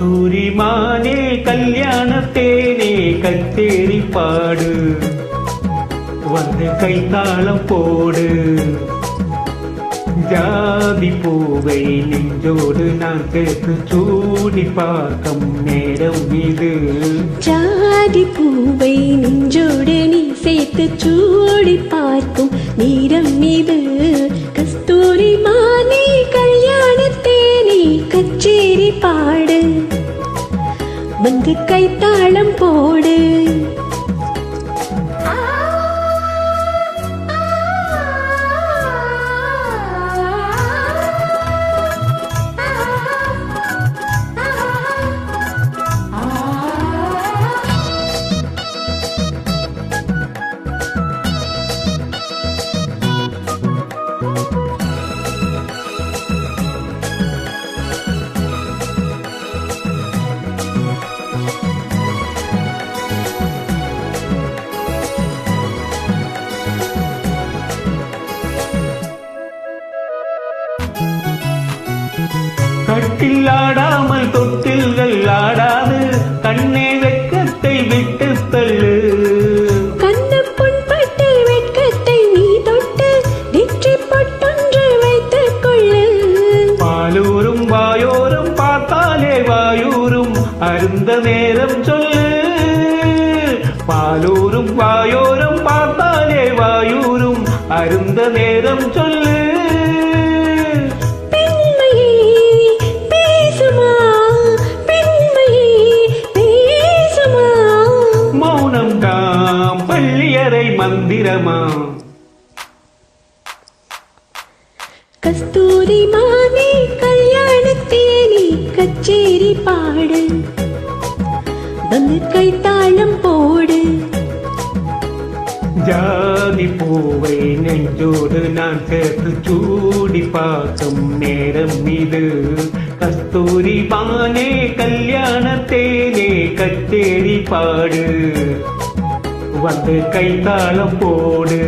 கஸ்தூரி மானே கல்யாணத்தேனே கச்சேரி பாடு வந்து கைத்தாளம் போடு ஜாதி பூவை நெஞ்சோடு நான் சேர்த்து சூடி பார்க்கும் நேரம் இது ஜாதி பூவை நெஞ்சோடு நீ சேர்த்து சூடி பார்க்கும் நேரம் இது கஸ்தூரி மானே கல்யாணத்தேனே கச்சேரி பாடு வந்து கைத்தாளம் போடு கட்டில் ஆடாமல் தொட்டில்கள் ஆடாது கண்ணே வெட்கத்தை விட்டு தள்ளு கண்ணு புண்பட்டு வெட்கத்தை நீ தொட்டு நெற்றி பொட்டொன்று வைத்துக் கொள்ளு பாலூரும் வாயோரும் பார்த்தாலே வாயூரும் அருந்த நேரம் சொல்லு பாலூரும் வாயோரும் பார்த்தாலே வாயூரும் அருந்த நேரம் சொல்லு மந்திரமா கஸ்தூரி மானே கல்யாணத்தேனே கச்சேரி பாடு வந்து கைத்தாளம் போடு ஜாதி பூவை நெஞ்சோடு நான் சேர்த்து சூடி பார்க்கும் நேரம் இது கஸ்தூரி மானே கல்யாணத்தேனே கச்சேரி பாடு வந்து கைத்தாளம் போடு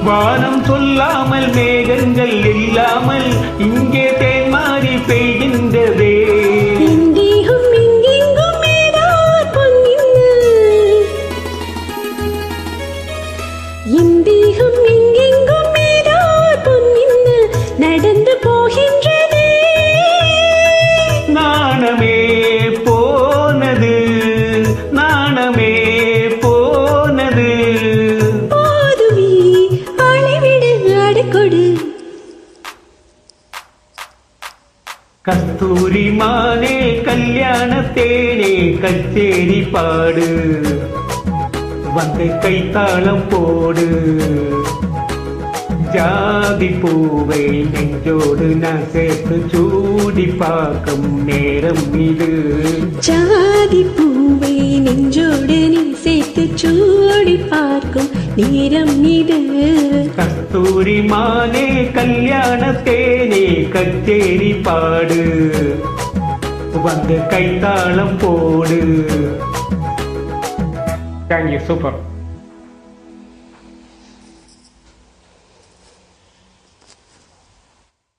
வானம் சொல்லாமல் மேகங்கள் இல்லாமல் இங்கே தேன் மாறி பெய்கின்றதே இங்கேயும் இங்கெங்கும் ஏதோ பொன்னின்னு நடந்து போகின்றதே நாணமே போனது நாணமே போனது போதுவி ஆளைவிடு ஆடக்கொடு கஸ்தூரி மானே கல்யாணத்தேனே கச்சேரி பாடு வந்து கைத்தாளம் போடு ஜாதி பூவை நெஞ்சோடு நான் சேர்த்து சூடி பார்க்கும் நேரம் இது ஜாதி பூவை நெஞ்சோடு நீ சேர்த்து சூடி பார்க்கும் நேரம் இது கஸ்தூரி மானே கல்யாணத்தேனே கச்சேரி பாடு வந்து கைத்தாளம் போடு. Thank you, super.